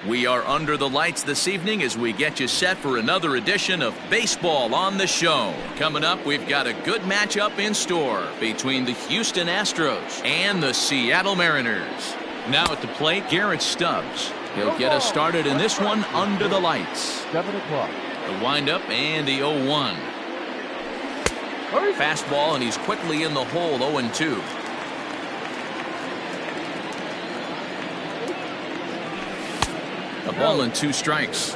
We are under the lights this evening as we get you set for another edition of Baseball on the Show. Coming up, we've got a good matchup in store between the Houston Astros and the Seattle Mariners. Now at the plate, Garrett Stubbs. He'll get us started in this one under the lights. 7 o'clock. The windup and the 0-1. Fastball, and he's quickly in the hole, 0-2. A ball and 2 strikes.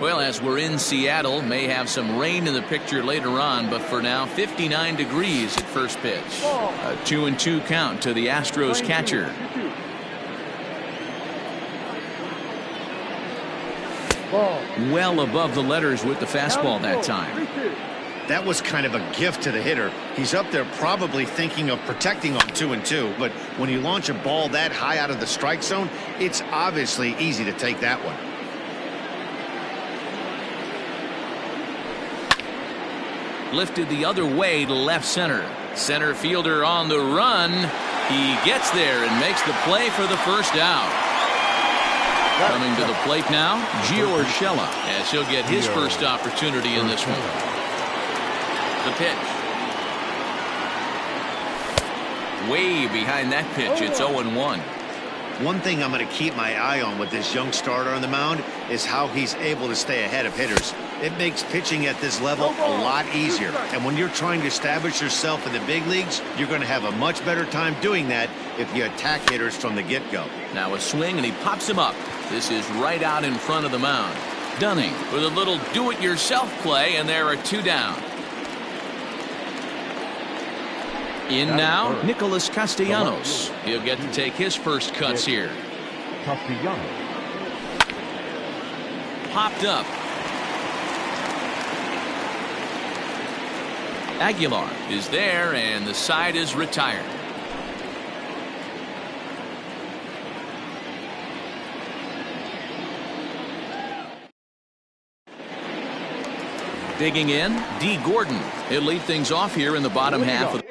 Well, as we're in Seattle, may have some rain in the picture later on, but for now, 59 degrees at first pitch. A 2-2 count to the Astros catcher. Well above the letters with the fastball that time. That was kind of a gift to the hitter. He's up there probably thinking of protecting on 2-2, but when you launch a ball that high out of the strike zone, it's obviously easy to take that one. Lifted the other way to left center. Center fielder on the run. He gets there and makes the play for the first out. Coming to the plate now, Gio Urshela, as he'll get his first opportunity in this one. The pitch. Way behind that pitch. It's 0-1. One thing I'm going to keep my eye on with this young starter on the mound is how he's able to stay ahead of hitters. It makes pitching at this level a lot easier. And when you're trying to establish yourself in the big leagues, you're going to have a much better time doing that if you attack hitters from the get-go. Now a swing, and he pops him up. This is right out in front of the mound. Dunning with a little do-it-yourself play, and there are 2 down. In now, Nicholas Castellanos. He'll get to take his first cuts here. Castellanos. Popped up. Aguilar is there, and the side is retired. Digging in, D. Gordon. He'll lead things off here in the bottom half of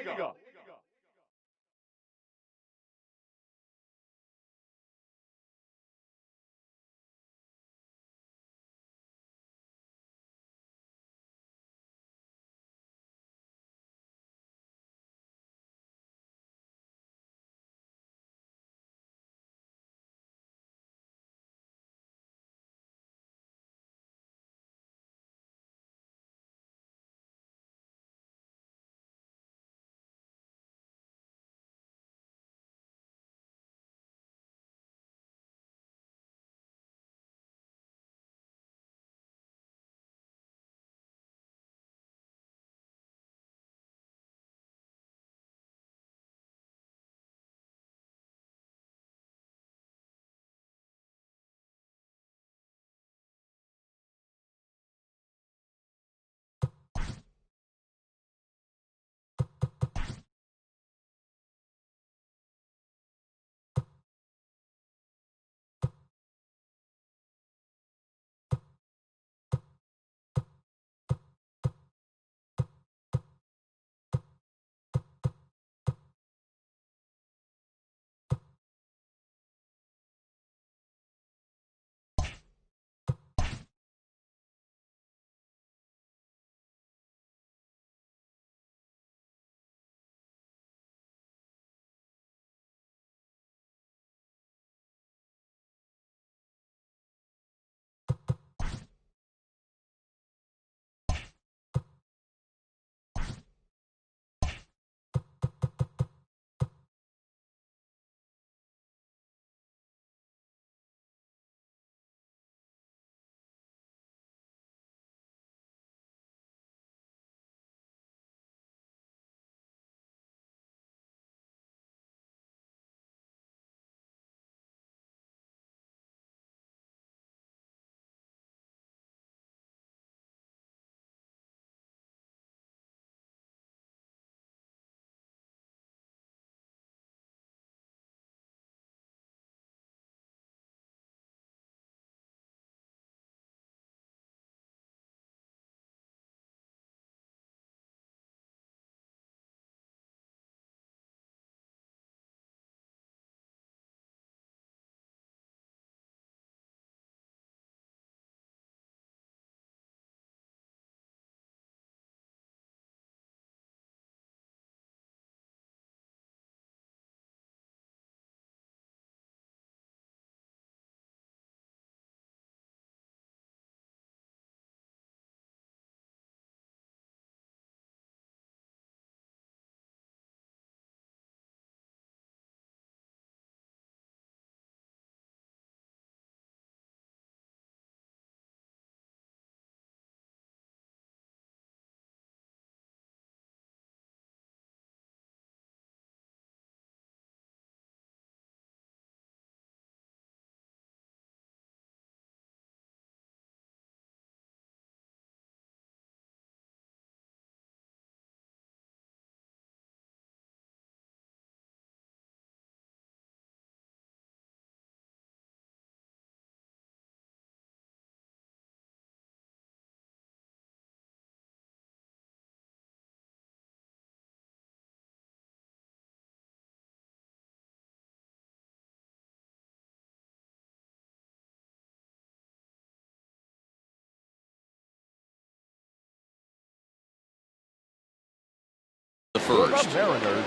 first. The Mariners,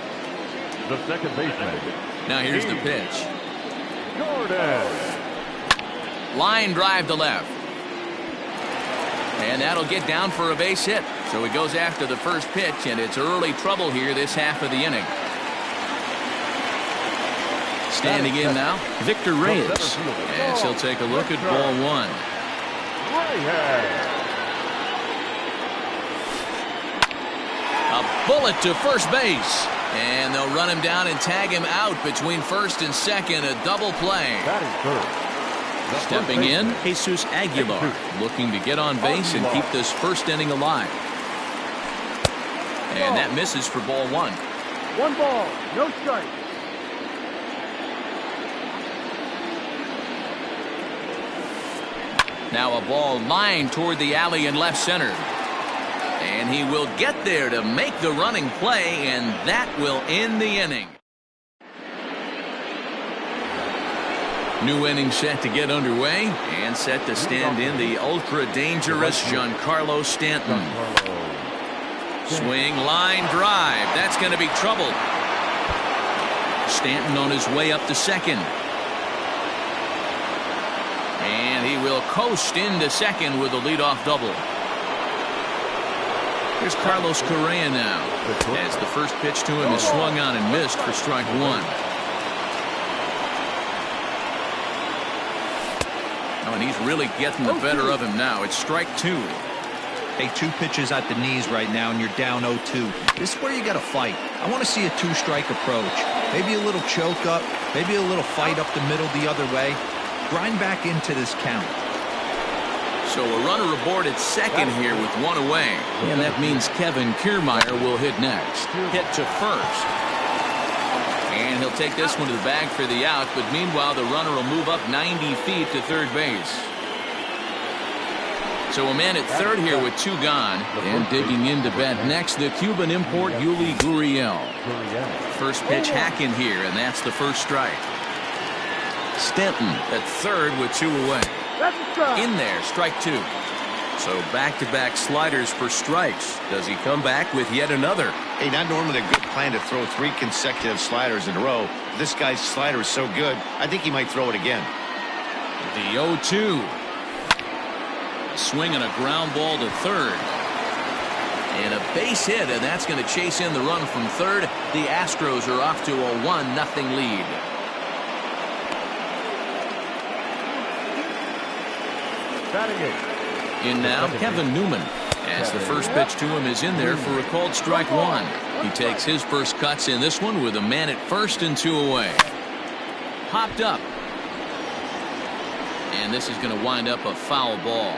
the second baseman. Now here's the pitch. Jordan. Line drive to left. And that'll get down for a base hit. So he goes after the first pitch, and it's early trouble here this half of the inning. Standing in now, Victor Reyes. As he'll take a look at ball one. A bullet to first base. And they'll run him down and tag him out between first and second. A double play. Stepping in, Jesus Aguilar, looking to get on base and keep this first inning alive. And that misses for ball one. 1 ball, no strike. Now a ball lined toward the alley in left center. And he will get there to make the running play, and that will end the inning. New inning set to get underway, and set to stand in the ultra-dangerous Giancarlo Stanton. Swing, line, drive. That's going to be trouble. Stanton on his way up to second. And he will coast into second with a leadoff double. Here's Carlos Correa now, as the first pitch to him is swung on and missed for strike one. Oh, and he's really getting the better of him now. It's strike two. Hey, 2 pitches at the knees right now, and you're down 0-2. This is where you got to fight. I want to see a 2-strike approach. Maybe a little choke up, maybe a little fight up the middle the other way. Grind back into this count. So a runner aboard at second here with 1 away. And that means Kevin Kiermaier will hit next. Hit to first. And he'll take this one to the bag for the out, but meanwhile the runner will move up 90 feet to third base. So a man at third here with 2 gone. And digging in to bat next, the Cuban import Yuli Gurriel. First pitch hack in here, and that's the first strike. Stanton at third with 2 away. In there, strike 2. So back-to-back sliders for strikes. Does he come back with yet another? Hey, not normally a good plan to throw 3 consecutive sliders in a row. This guy's slider is so good, I think he might throw it again. The 0-2. Swing and a ground ball to third. And a base hit, and that's going to chase in the run from third. The Astros are off to a 1-0 lead. In now, Kevin Newman, as the first pitch to him is in there for a called strike 1. He takes his first cuts in this one with a man at first and 2 away. Popped up. And this is going to wind up a foul ball.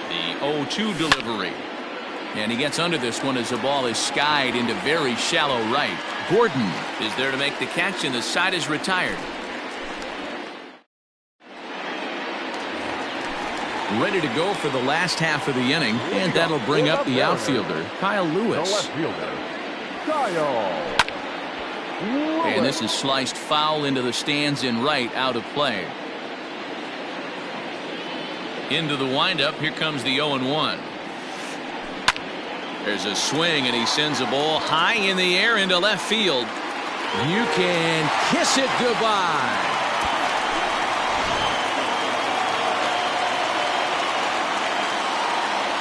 The 0-2 delivery. And he gets under this one as the ball is skied into very shallow right. Gordon is there to make the catch, and the side is retired. Ready to go for the last half of the inning, and that'll bring up the outfielder, Kyle Lewis. And this is sliced foul into the stands in right, out of play. Into the windup, here comes the 0-1. There's a swing, and he sends a ball high in the air into left field. You can kiss it goodbye.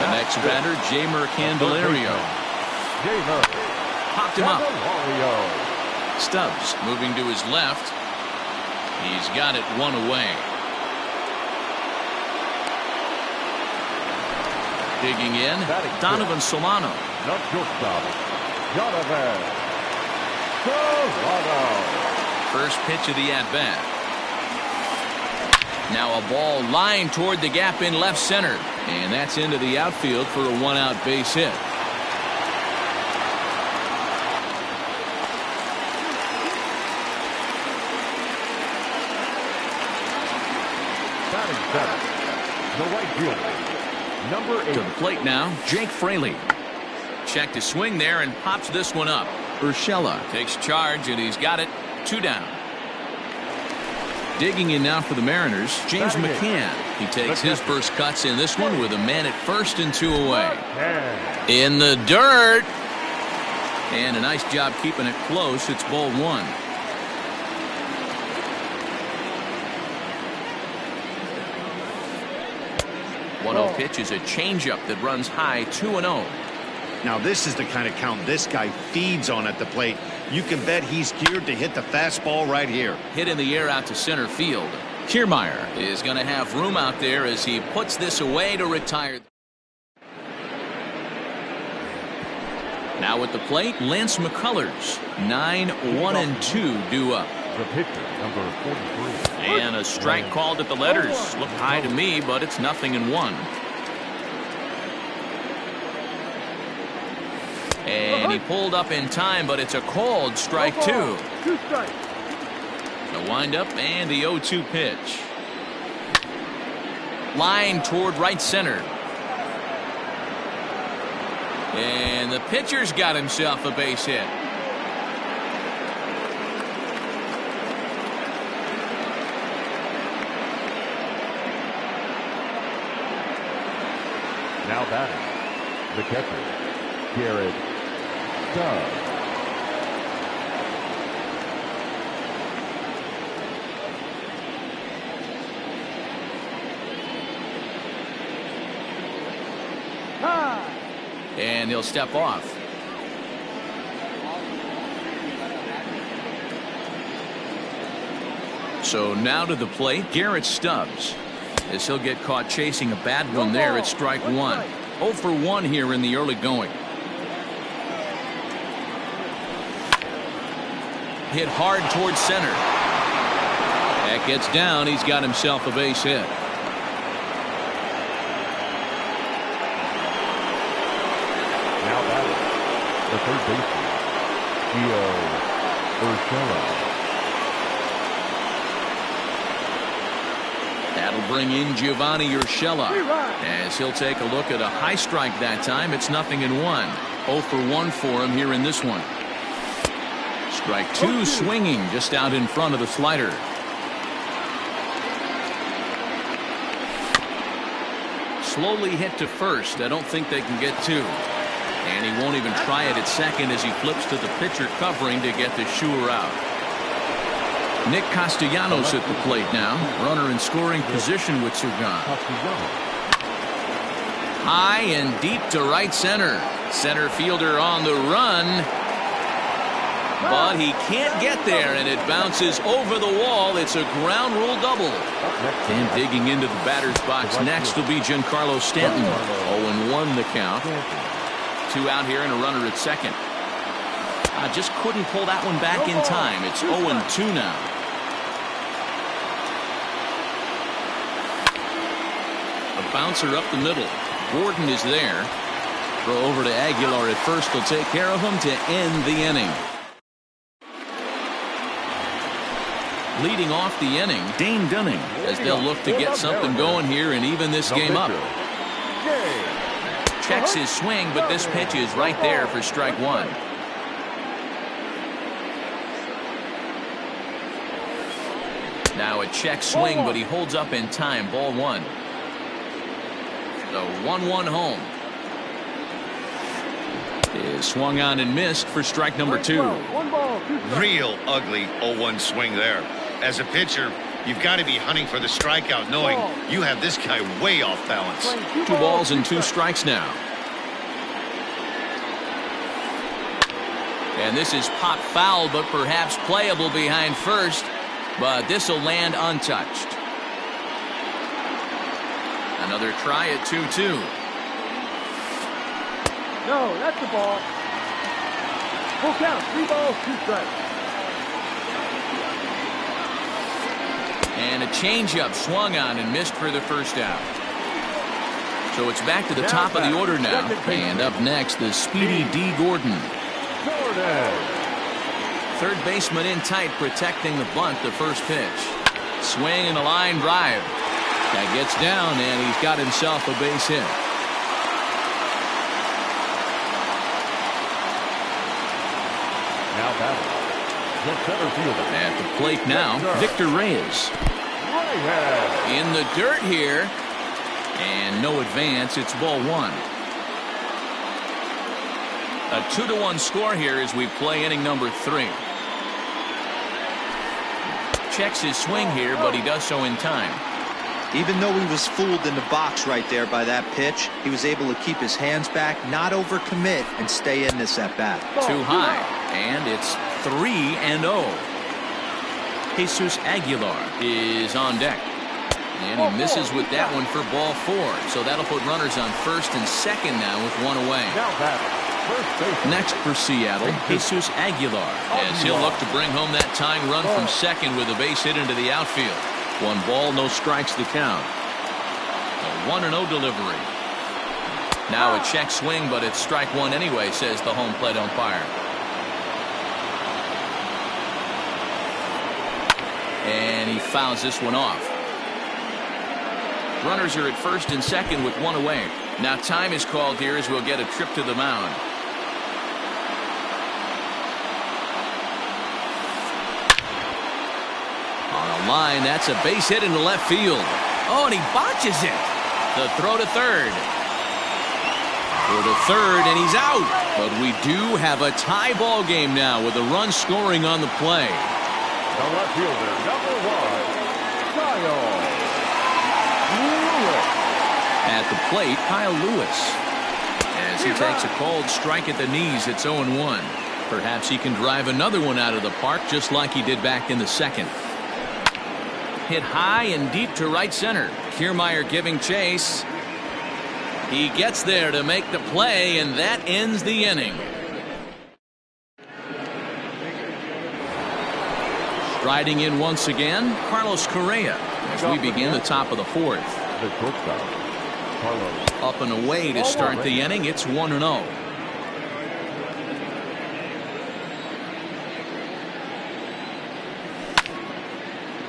The next batter, Jeimer Candelario. Popped him up. Stubbs moving to his left. He's got it 1 away. Digging in, Donovan Solano. First pitch of the at-bat. Now a ball lined toward the gap in left center. And that's into the outfield for a 1-out base hit. The right fielder, number 8. To the plate now, Jake Fraley. Checked his swing there and pops this one up. Urshela takes charge, and he's got it 2 down. Digging in now for the Mariners, James McCann. He takes his first cuts in this one with a man at first and 2 away. In the dirt. And a nice job keeping it close. It's ball 1. 1-0 pitch is a changeup that runs high, 2-0. Now this is the kind of count this guy feeds on at the plate. You can bet he's geared to hit the fastball right here. Hit in the air out to center field. Kiermaier is going to have room out there as he puts this away to retire. Now at the plate, Lance McCullers. 9-1-2 due up. The pitcher, number 43. And a strike called at the letters. Looked high to me, but it's 0-1. And he pulled up in time, but it's a called strike 2. The windup and the 0-2 pitch. Line toward right center. And the pitcher's got himself a base hit. Now batting, the catcher, Garrett Stubbs. And he'll step off. So now to the plate, Garrett Stubbs. As he'll get caught chasing a bad one there at strike 1. 0 for 1 here in the early going. Hit hard towards center. That gets down. He's got himself a base hit. Now batting, the third baseman, Gio Urshela. That'll bring in Giovanni Urshela as he'll take a look at a high strike that time. It's 0-1. 0 for 1 for him here in this one. Strike 2 swinging just out in front of the slider. Slowly hit to first. I don't think they can get 2. And he won't even try it at second as he flips to the pitcher covering to get the shooter out. Nick Castellanos at the plate now. Runner in scoring position with Surgan. High and deep to right center. Center fielder on the run. But he can't get there, and it bounces over the wall. It's a ground rule double. And digging into the batter's box next will be Giancarlo Stanton. 0-1 the count. 2 out here and a runner at second. Just couldn't pull that one back in time. It's 0-2 now. A bouncer up the middle. Gordon is there. Throw over to Aguilar at first. Will take care of him to end the inning. Leading off the inning, Dane Dunning, as they'll look to get something going here and even this game up. Checks his swing, but this pitch is right there for strike 1. Now a check swing, but he holds up in time. Ball 1. The 1-1 home. Is swung on and missed for strike number 2. Real ugly 0-1 swing there. As a pitcher, you've got to be hunting for the strikeout, knowing you have this guy way off balance. 2 balls and 2 strikes now. And this is pop foul, but perhaps playable behind first. But this will land untouched. Another try at 2-2. No, that's the ball. Full count, 3 balls, 2 strikes. And a changeup swung on and missed for the first out. So it's back to the top of the order now. And up next, the speedy D. Gordon. Third baseman in tight, protecting the bunt, the first pitch. Swing and a line drive. That gets down, and he's got himself a base hit. Now batting, the center fielder. At the plate now, Victor Reyes. Mayhem. In the dirt here. And no advance. It's ball one. A 2-1 score here as we play inning number 3. Checks his swing here, but he does so in time. Even though he was fooled in the box right there by that pitch, he was able to keep his hands back, not overcommit, and stay in this at bat. Too high, and it's 3-0. Jesus Aguilar is on deck. And he misses with that one for ball 4. So that'll put runners on first and second now with one away. Next for Seattle, Jesus Aguilar, as he'll look to bring home that tying run from second with a base hit into the outfield. 1 ball, no strikes the count. A 1-0 delivery. Now a check swing, but it's strike 1 anyway, says the home plate umpire. And he fouls this one off. Runners are at first and second with 1 away. Now time is called here as we'll get a trip to the mound. On a line, that's a base hit into left field. Oh, and he botches it. The throw to third. For the third, and he's out. But we do have a tie ball game now with a run scoring on the play. The left fielder, number 1, Kyle Lewis. At the plate, Kyle Lewis. As he takes a cold strike at the knees, it's 0-1. Perhaps he can drive another one out of the park just like he did back in the second. Hit high and deep to right center. Kiermaier giving chase. He gets there to make the play, and that ends the inning. Striding in once again, Carlos Correa, as we begin the top of the 4th. The shortstop, Carlos. Up and away to start the inning. It's 1-0.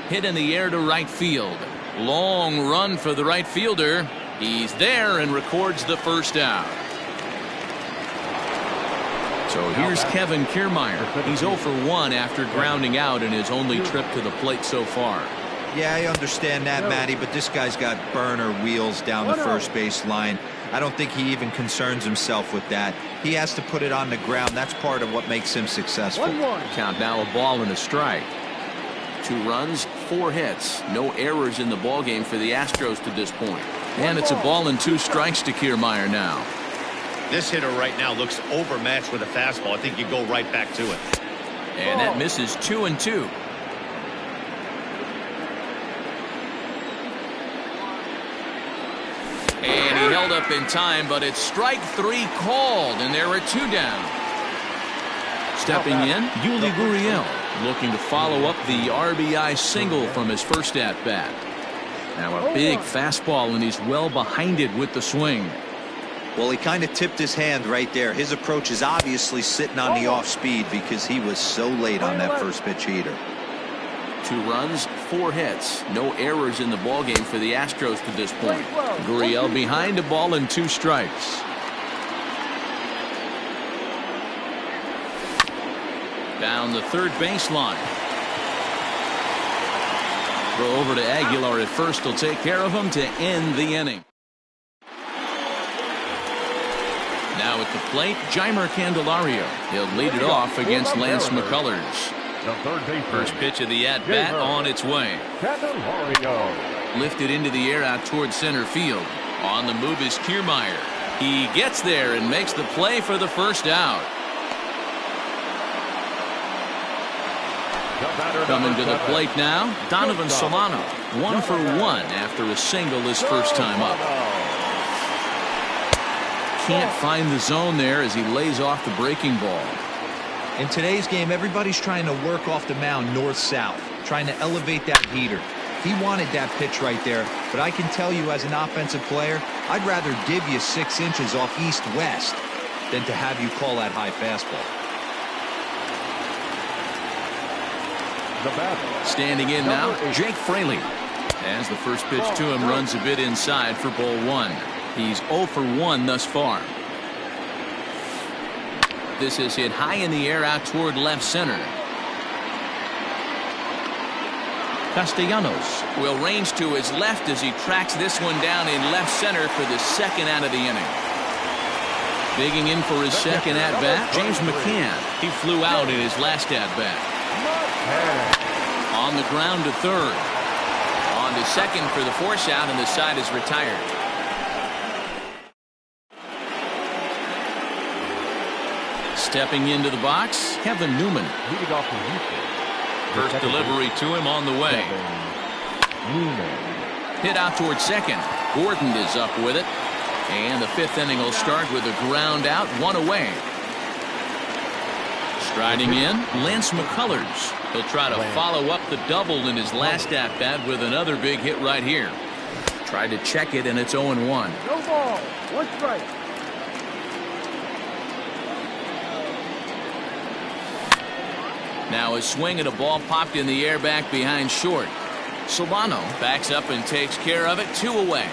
Hit in the air to right field. Long run for the right fielder. He's there and records the first out. So here's Kevin Kiermaier. He's 0 for 1 after grounding out in his only trip to the plate so far. Yeah, I understand that, Matty, but this guy's got burner wheels down the first base line. I don't think he even concerns himself with that. He has to put it on the ground. That's part of what makes him successful. Count now, a ball and a strike. 2 runs, 4 hits. No errors in the ballgame for the Astros to this point. And it's a ball and 2 strikes to Kiermaier now. This hitter right now looks overmatched with a fastball. I think you go right back to it. And that misses 2-2. And he held up in time, but it's strike 3 called, and there are 2 down. Stepping in, Yuli Gurriel, looking to follow up the RBI single from his first at-bat. Now a big fastball, and he's well behind it with the swing. Well, he kind of tipped his hand right there. His approach is obviously sitting on the off speed because he was so late on that first pitch heater. 2 runs, 4 hits. No errors in the ballgame for the Astros to this point. Gurriel behind a ball and 2 strikes. Down the third baseline. Throw over to Aguilar at first. Will take care of him to end the inning. Now at the plate, Jeimer Candelario. He'll lead it off against Lance McCullers. The third baseman. First pitch of the at-bat on its way. Candelario. Lifted into the air out towards center field. On the move is Kiermaier. He gets there and makes the play for the first out. Coming to the plate now, Donovan Solano. 1 for 1 after a single his first time up. Can't find the zone there as he lays off the breaking ball. In today's game, everybody's trying to work off the mound north-south, trying to elevate that heater. He wanted that pitch right there, but I can tell you as an offensive player, I'd rather give you 6 inches off east-west than to have you call that high fastball. Standing in now, Jake Fraley. As the first pitch to him runs a bit inside for ball 1. He's 0 for 1 thus far. This is hit high in the air out toward left center. Castellanos will range to his left as he tracks this one down in left center for the second out of the inning. Digging in for his second at-bat, James McCann. He flew out in his last at-bat. On the ground to third. On to second for the force out, and the side is retired. Stepping into the box, Kevin Newman. Leading off for Houston. First delivery to him on the way. Hit out towards second. Gordon is up with it. And the fifth inning will start with a ground out, one away. Striding in, Lance McCullers. He'll try to follow up the double in his last at-bat with another big hit right here. Tried to check it, and it's 0-1. No ball. One strike. Now a swing and a ball popped in the air back behind short. Solano backs up and takes care of it, 2 away.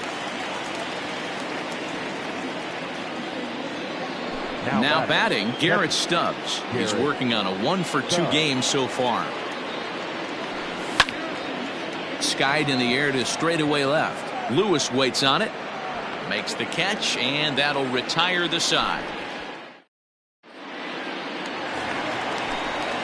Now batting, Garrett Stubbs. He's working on a 1-for-2 game so far. Skied in the air to straightaway left. Lewis waits on it. Makes the catch, and that'll retire the side.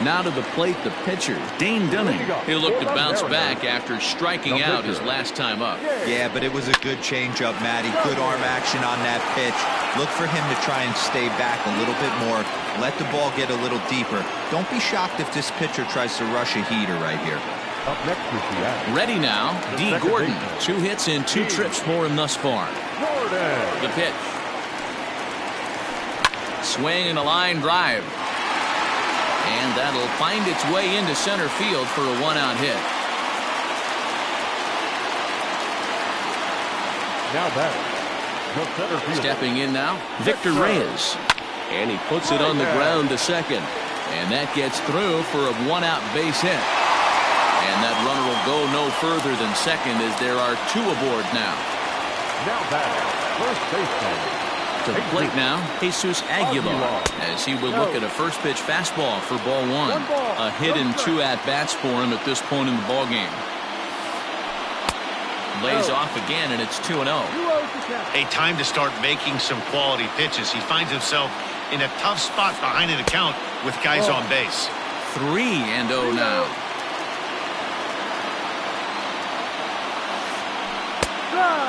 Now to the plate, the pitcher, Dane Dunning. He'll look to bounce back after striking out his last time up. Yeah, but it was a good changeup, Matty. Good arm action on that pitch. Look for him to try and stay back a little bit more. Let the ball get a little deeper. Don't be shocked if this pitcher tries to rush a heater right here. Up next is the Ready now, D. Gordon. 2 hits and 2 trips for him thus far. The pitch. Swing and a line drive. And that'll find its way into center field for a 1-out hit. Now batting. The center fielder. Stepping in now, Victor Reyes. And he puts it on the ground to second. And that gets through for a 1-out base hit. And that runner will go no further than second as there are 2 aboard now. Now batting. First baseman. To the plate now, Jesus Aguilar, as he will look at a first pitch fastball for ball 1. A hit and 2 at-bats for him at this point in the ballgame. Lays off again, and it's 2-0. A time to start making some quality pitches. He finds himself in a tough spot behind an account with guys on base. 3-0 now.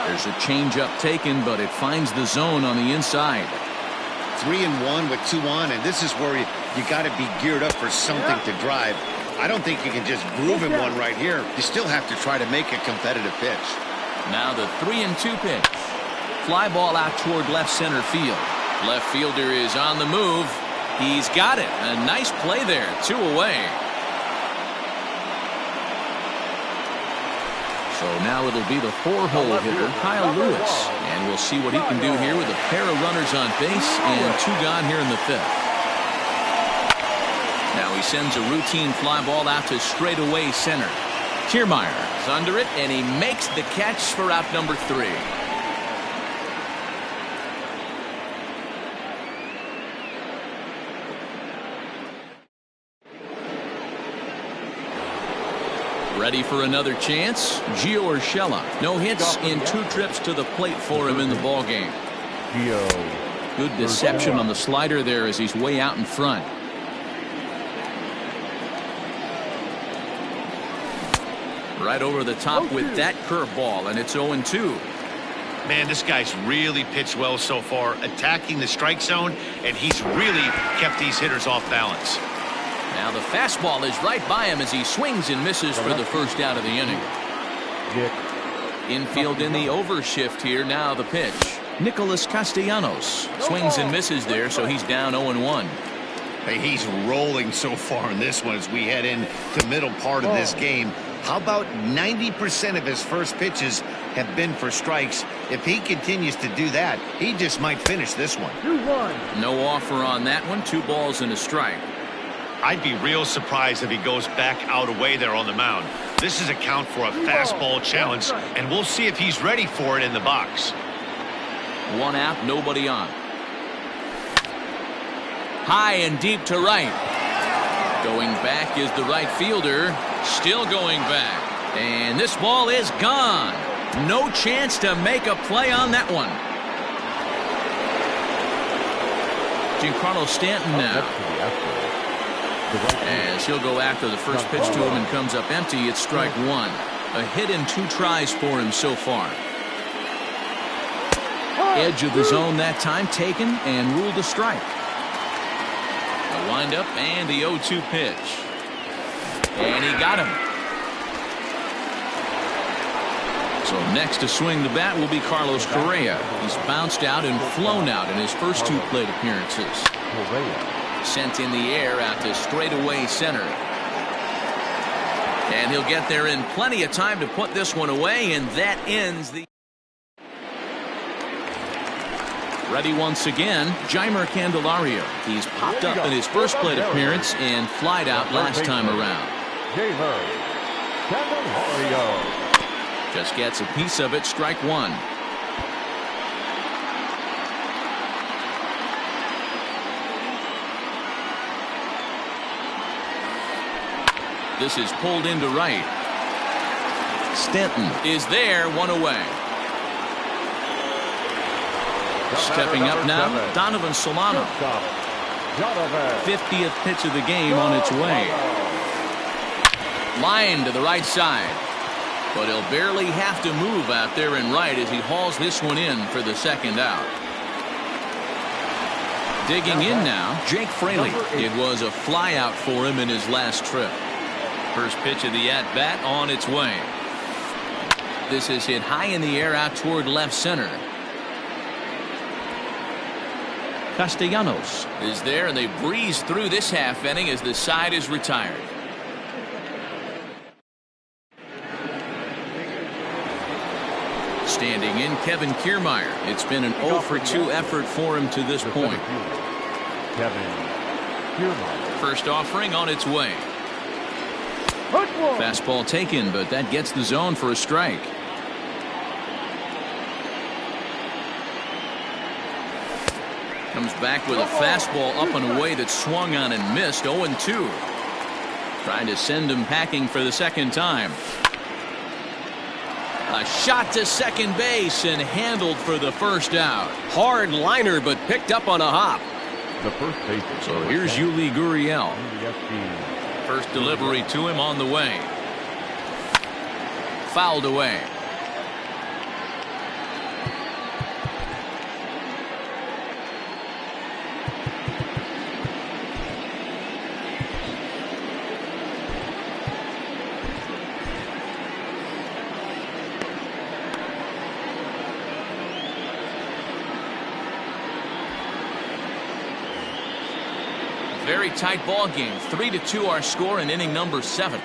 There's a changeup taken, but it finds the zone on the inside. 3-1 with 2 on, and this is where you got to be geared up for something to drive. I don't think you can just groove him one right here. You still have to try to make a competitive pitch. Now the 3-2 pitch. Fly ball out toward left center field. Left fielder is on the move. He's got it. A nice play there. 2 away. So now it'll be the 4-hole hitter, Kyle Lewis. And we'll see what he can do here with a pair of runners on base and 2 gone here in the 5th. Now he sends a routine fly ball out to straightaway center. Kiermaier is under it, and he makes the catch for out number 3. Ready for another chance? Gio Urshela. No hits in 2 trips to the plate for him in the ballgame. Good deception on the slider there as he's way out in front. Right over the top with that curveball, and it's 0-2. Man, this guy's really pitched well so far, attacking the strike zone, and he's really kept these hitters off balance. Now the fastball is right by him as he swings and misses for the first out of the inning. Infield in the overshift here. Now the pitch. Nicholas Castellanos swings and misses there, so he's down 0-1. Hey, he's rolling so far in this one as we head in the middle part of this game. How about 90% of his first pitches have been for strikes? If he continues to do that, he just might finish this one. 2-1. No offer on that one. 2 balls and a strike. I'd be real surprised if he goes back out away there on the mound. This is a count for a fastball challenge, and we'll see if he's ready for it in the box. 1 out, nobody on. High and deep to right. Going back is the right fielder. Still going back. And this ball is gone. No chance to make a play on that one. Giancarlo Stanton now. As he'll go after the first pitch to him and comes up empty, it's strike one. A hit in 2 tries for him so far. Edge of the zone that time taken and ruled a strike. A windup and the 0-2 pitch. And he got him. So next to swing the bat will be Carlos Correa. He's bounced out and flown out in his first 2 plate appearances. Sent in the air out to straightaway center. And he'll get there in plenty of time to put this one away, and that ends the... Ready once again, Jeimer Candelario. He's popped up in his first plate appearance and flied out last time around. Jeimer Candelario. Just gets a piece of it, strike one. This is pulled into right. Stanton is there, one away. Stepping up now, Donovan Solano. 50th pitch of the game on its way. Line to the right side. But he'll barely have to move out there in right as he hauls this one in for the second out. Digging in now, Jake Fraley. It was a fly out for him in his last trip. First pitch of the at-bat on its way. This is hit high in the air out toward left center. Castellanos is there, and they breeze through this half inning as the side is retired. Standing in, Kevin Kiermaier. It's been an 0 for 2 effort for him to this point. Kevin Kiermaier. First offering on its way. Fastball taken, but that gets the zone for a strike. Comes back with a fastball up and away that swung on and missed. 0-2. Trying to send him packing for the second time. A shot to second base and handled for the first out. Hard liner, but picked up on a hop. The first baseman. So here's Yuli Gurriel. First delivery to him on the way. Fouled away. Very tight ball game. 3-2 our score in inning number 7.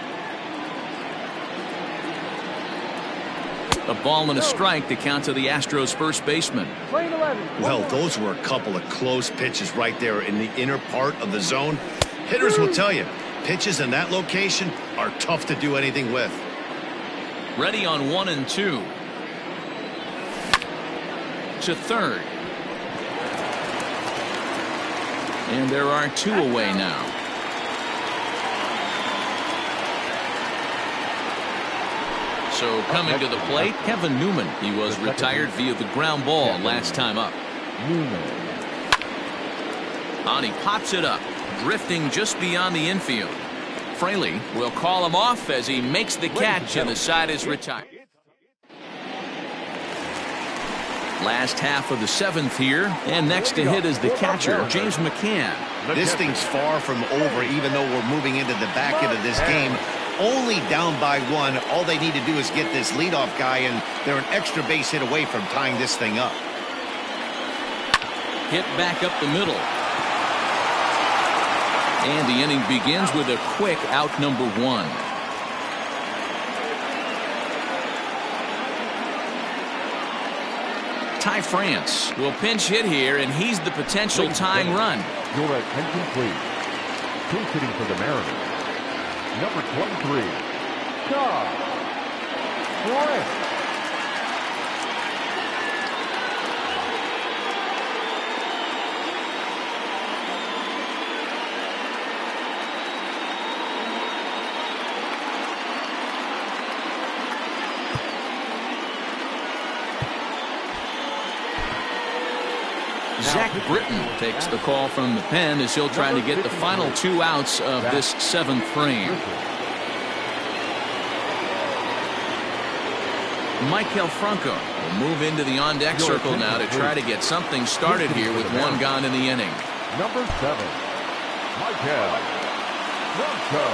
A ball and a strike to count to the Astros first baseman. Well, those were a couple of close pitches right there in the inner part of the zone. Hitters will tell you, pitches in that location are tough to do anything with. Ready on 1 and 2. To third. And there are 2 away now. So coming to the plate, Kevin Newman. He was retired via the ground ball last time up. And he pops it up, drifting just beyond the infield. Fraley will call him off as he makes the catch and the side is retired. Last half of the 7th here, and next to hit is the catcher, James McCann. This thing's far from over, even though we're moving into the back end of this game. Only down by 1. All they need to do is get this leadoff guy, and they're an extra base hit away from tying this thing up. Hit back up the middle. And the inning begins with a quick out number 1. Ty France will pinch hit here, and he's the potential tying run. Your attention, please. Pinch hitting for the Mariners. Number 23. France. Zach Britton takes the call from the pen as he'll try to get the final 2 outs of this 7th frame. Michael Franco will move into the on-deck circle now to try to get something started here with 1 gone in the inning. Number 7, Michael Franco.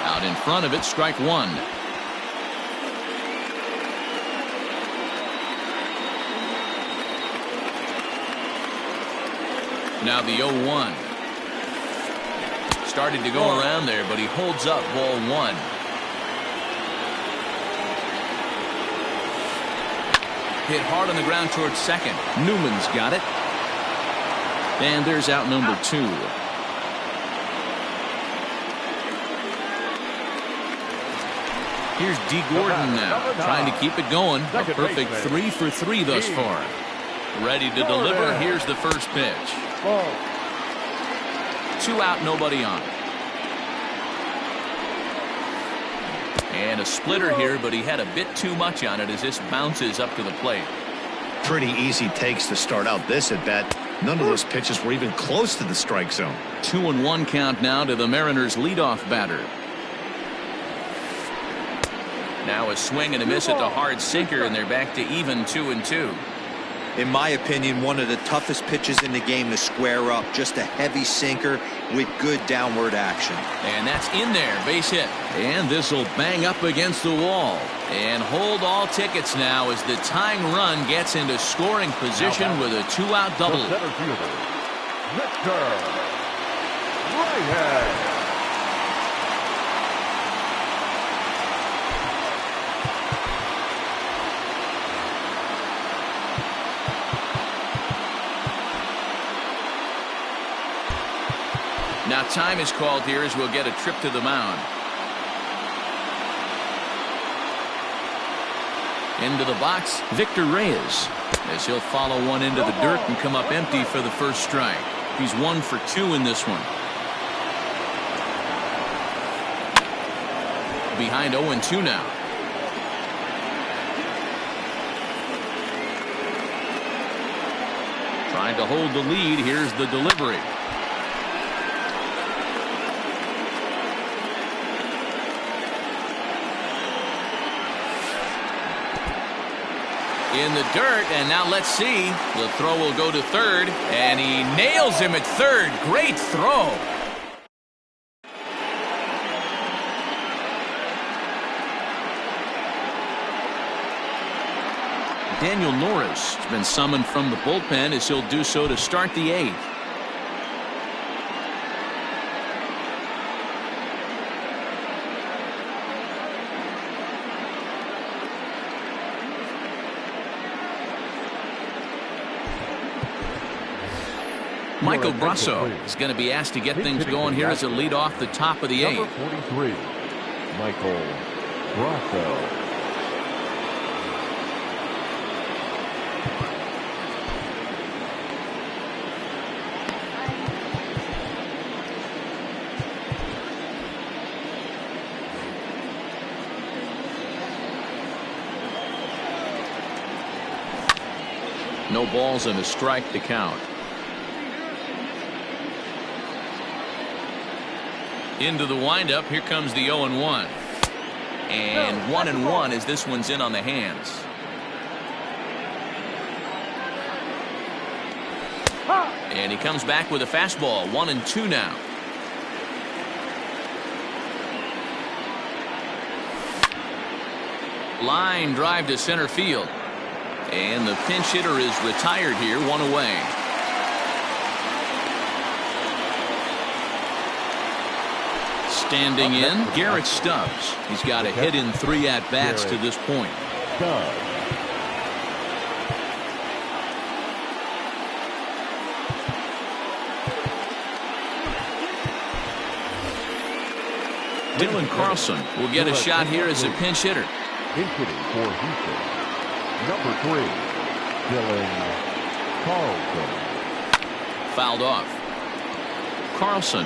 Out in front of it, strike 1. Now the 0-1. Started to go around there, but he holds up ball 1. Hit hard on the ground towards second. Newman's got it. And there's out number 2. Here's D. Gordon now, trying to keep it going. A perfect 3 for 3 thus far. Ready to deliver. Here's the first pitch. 2 out, nobody on. And a splitter here, but he had a bit too much on it as this bounces up to the plate. Pretty easy takes to start out this at bat. None of those pitches were even close to the strike zone. 2-1 count now to the Mariners' leadoff batter. Now a swing and a miss at the hard sinker, and they're back to even 2-2. In my opinion, one of the toughest pitches in the game to square up. Just a heavy sinker with good downward action. And that's in there, base hit. And this will bang up against the wall. And hold all tickets now as the tying run gets into scoring position with a 2-out double. The center fielder, Victor Reyes. Now time is called here as we'll get a trip to the mound. Into the box, Victor Reyes, as he'll follow one into the dirt and come up empty for the first strike. He's 1 for 2 in this one. Behind 0-2 now. Trying to hold the lead. Here's the delivery. In the dirt, and now let's see. The throw will go to third, and he nails him at third. Great throw. Daniel Norris has been summoned from the bullpen as he'll do so to start the 8th. Michael Brasso is going to be asked to get things going here as a lead off the top of the 8th. Number 43, Michael Brasso. No balls and a strike to count. Into the windup. Here comes the 0-1. And 1-1 as this one's in on the hands. And he comes back with a fastball. 1-2 now. Line drive to center field. And the pinch hitter is retired here. 1 away. Standing in, Garrett Stubbs. He's got a hit in 3 at-bats to this point. Dylan Carlson will get a shot here as a pinch hitter. Hitting for Houston, number 3, Dylan Carlson. Fouled off. Carlson,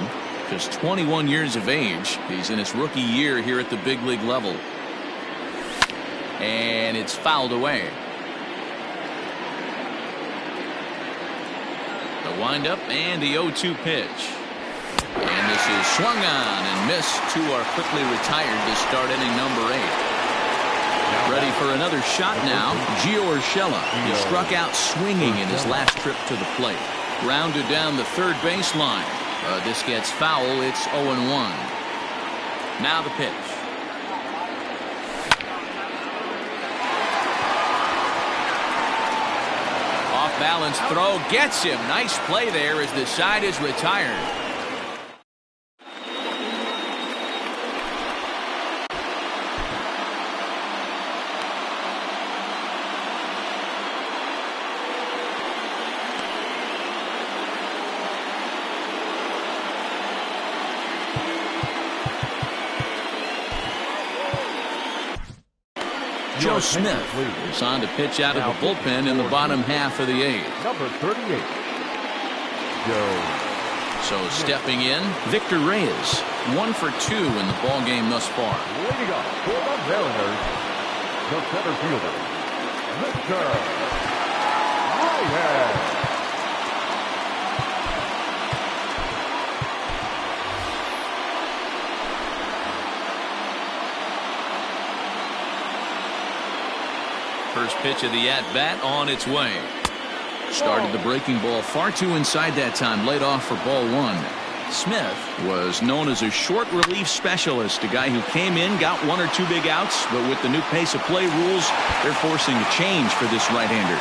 just 21 years of age. He's in his rookie year here at the big league level. And it's fouled away. The windup and the 0-2 pitch. And this is swung on and missed. Two are quickly retired to start inning number 8. Ready for another shot now. Gio Urshela. He struck out swinging in his last trip to the plate. Grounded down the third baseline. This gets foul. It's 0-1. Now the pitch. Off balance throw gets him. Nice play there as the side is retired. Joe Smith is on to pitch out of the bullpen in the bottom half of the 8th. Number 38. Joe. So stepping in, Victor Reyes, 1 for 2 in the ball game thus far. Leading off for the Mariners, the center fielder, Victor Reyes. First pitch of the at-bat on its way. Started the breaking ball far too inside that time. Laid off for ball 1. Smith was known as a short relief specialist, a guy who came in, got 1 or 2 big outs, but with the new pace of play rules, they're forcing a change for this right-hander.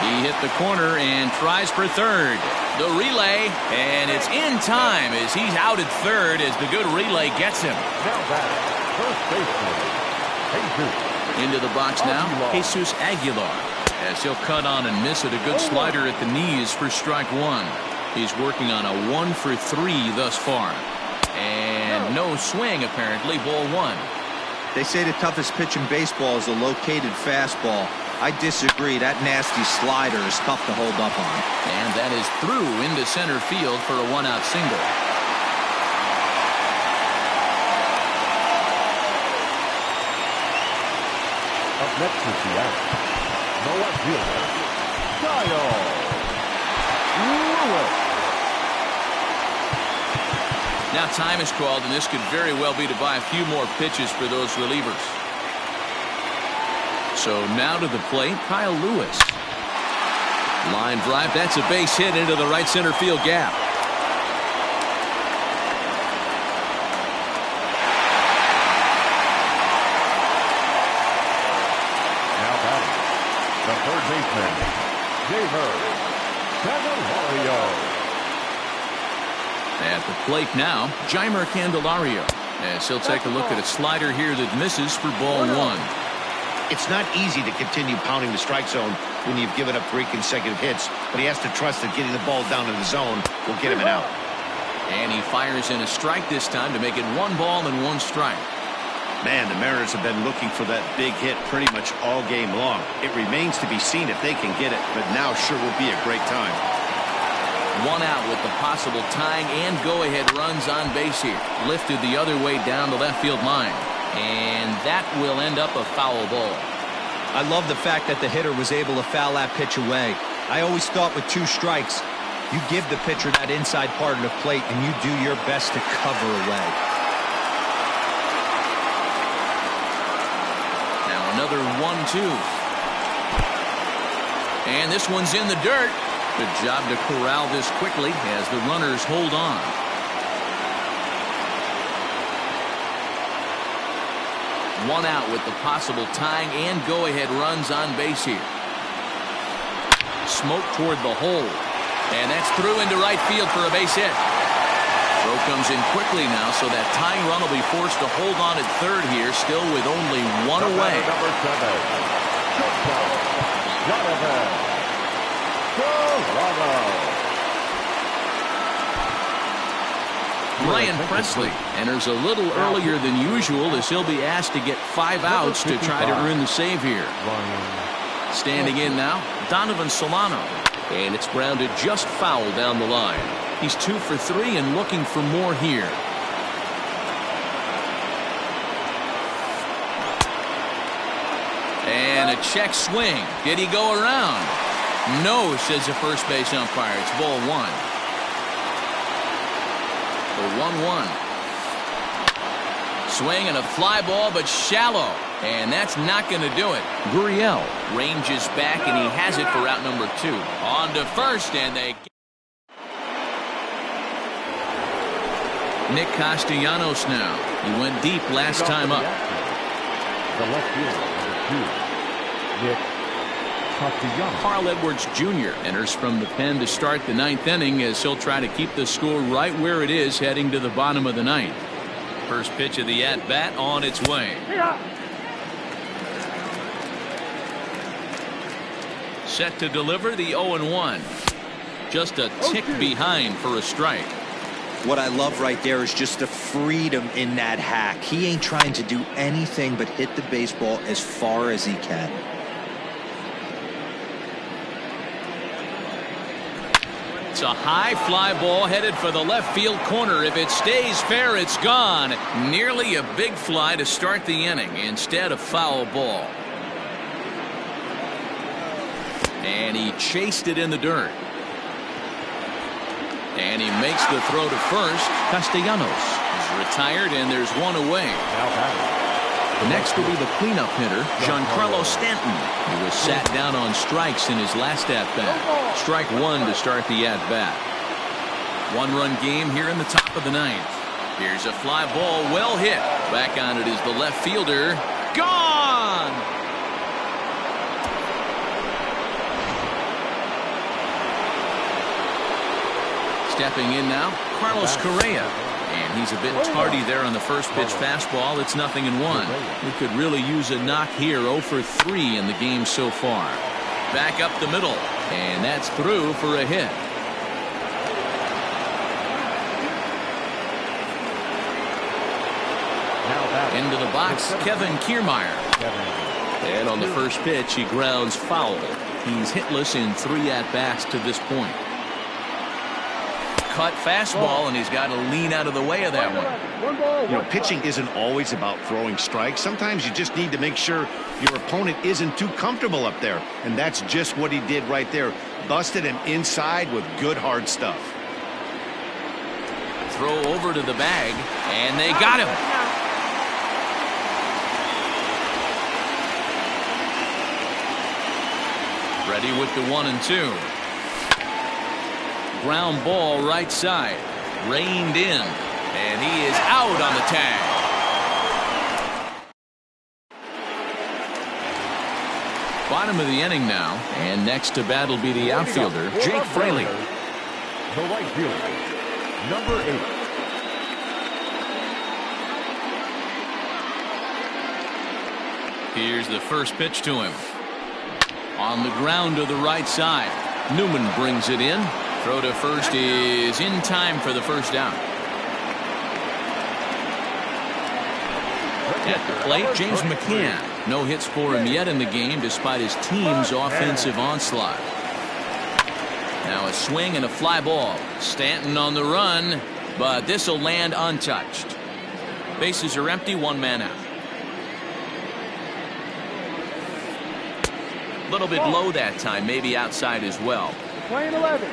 He hit the corner and tries for third. The relay, and it's in time as he's out at third as the good relay gets him. Now batting, first baseman, Jesus. Into the box now, Jesus Aguilar, as he'll cut on and miss it. A good slider at the knees for strike 1. He's working on a 1 for 3 thus far. And no swing, apparently, ball 1. They say the toughest pitch in baseball is a located fastball. I disagree. That nasty slider is tough to hold up on. And that is through into center field for a 1-out single. Up next is the out. No left fielder, Kyle Lewis. Now time is called, and this could very well be to buy a few more pitches for those relievers. So now to the plate, Kyle Lewis. Line drive, that's a base hit into the right center field gap. The third baseman, Jamer Candelario. At the plate now, Jeimer Candelario, as he'll take a look at a slider here that misses for ball 1. It's not easy to continue pounding the strike zone when you've given up 3 consecutive hits, but he has to trust that getting the ball down in the zone will get him an out. And he fires in a strike this time to make it 1 ball and 1 strike. Man, the Mariners have been looking for that big hit pretty much all game long. It remains to be seen if they can get it, but now sure will be a great time. 1 out with the possible tying and go-ahead runs on base here. Lifted the other way down the left field line. And that will end up a foul ball. I love the fact that the hitter was able to foul that pitch away. I always thought with 2 strikes, you give the pitcher that inside part of the plate and you do your best to cover away. Another 1-2. And this one's in the dirt. Good job to corral this quickly as the runners hold on. One out with the possible tying and go-ahead runs on base here. Smoke toward the hole. And that's through into right field for a base hit. Throw comes in quickly now, so that tying run will be forced to hold on at third here, still with only 1 away. Number 7, Jonathan Toronto. Ryan Presley enters a little earlier than usual as he'll be asked to get 5 outs to try to earn the save here. Standing in now, Donovan Solano. And it's grounded just foul down the line. He's 2 for 3 and looking for more here. a check swing. Did he go around? No, says the first base umpire. It's ball one. The 1-1. Swing and a fly ball, but shallow. And that's not going to do it. Gurriel ranges back, and he has it for out number 2. On to first, and they... Nick Castellanos now. He went deep last time up. The left fielder, number 2, Nick Castellanos. Carl Edwards Jr. enters from the pen to start the 9th inning as he'll try to keep the score right where it is heading to the bottom of the 9th. First pitch of the at-bat on its way. Set to deliver the 0-1. Just a tick behind for a strike. What I love right there is just the freedom in that hack. He ain't trying to do anything but hit the baseball as far as he can. It's a high fly ball headed for the left field corner. If it stays fair, it's gone. Nearly a big fly to start the inning. Instead, a foul ball. And he chased it in the dirt. And he makes the throw to first. Castellanos is retired, and there's one away. Next will be the cleanup hitter, Giancarlo Stanton. He was sat down on strikes in his last at-bat. Strike one to start the at-bat. One-run game here in the top of the 9th. Here's a fly ball, well hit. Back on it is the left fielder. Gone! Stepping in now, Carlos Correa. And he's a bit tardy there on the first pitch fastball. It's 0-1. We could really use a knock here. 0 for 3 in the game so far. Back up the middle. And that's through for a hit. Into the box, Kevin Kiermaier. And on the first pitch, he grounds foul. He's hitless in 3 at-bats to this point. Cut fastball, and he's got to lean out of the way of that one. You know, pitching isn't always about throwing strikes. Sometimes you just need to make sure your opponent isn't too comfortable up there. And that's just what he did right there. Busted him inside with good hard stuff. Throw over to the bag, and they got him. Ready with the 1-2. Ground ball right side. Reined in. And he is out on the tag. Bottom of the inning now. And next to bat will be the outfielder, Jake Fraley. The right fielder, number 8. Here's the first pitch to him. On the ground to the right side. Newman brings it in. Throw to first is in time for the first down. At the plate, James McCann. No hits for him yet in the game despite his team's offensive onslaught. Now a swing and a fly ball. Stanton on the run, but this will land untouched. Bases are empty, 1 man out. A little bit low that time, maybe outside as well. Playing 11.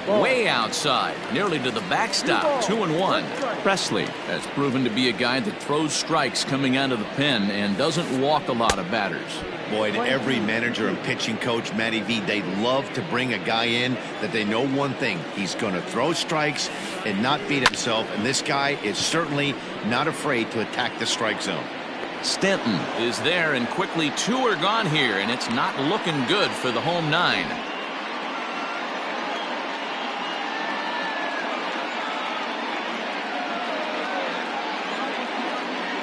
Way outside, nearly to the backstop. 2-1. Presley has proven to be a guy that throws strikes coming out of the pen and doesn't walk a lot of batters. Boy, every manager and pitching coach, Matty V, they love to bring a guy in that they know one thing. He's going to throw strikes and not beat himself. And this guy is certainly not afraid to attack the strike zone. Stanton is there, and quickly 2 are gone here, and it's not looking good for the home 9.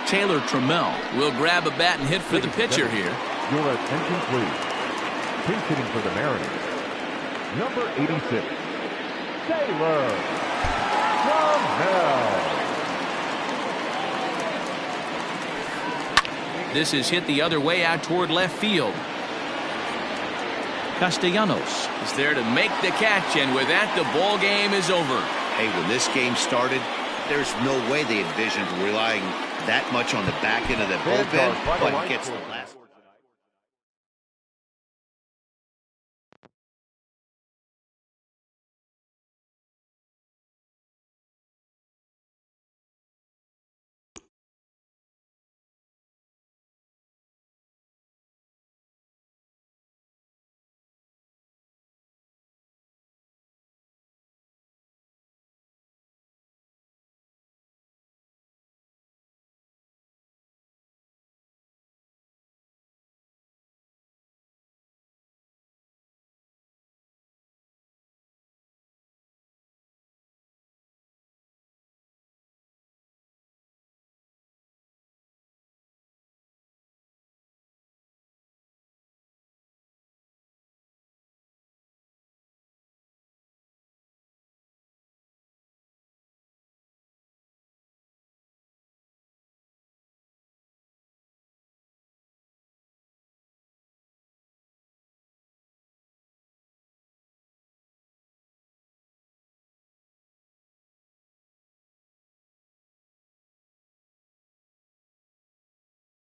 Taylor Trammell will grab a bat and hit for the pitcher here. Your attention, please. Pinch hitting for the Mariners, number 86, Taylor Trammell. This is hit the other way out toward left field. Castellanos is there to make the catch, and with that, the ball game is over. Hey, when this game started, there's no way they envisioned relying that much on the back end of the bullpen, but gets the last.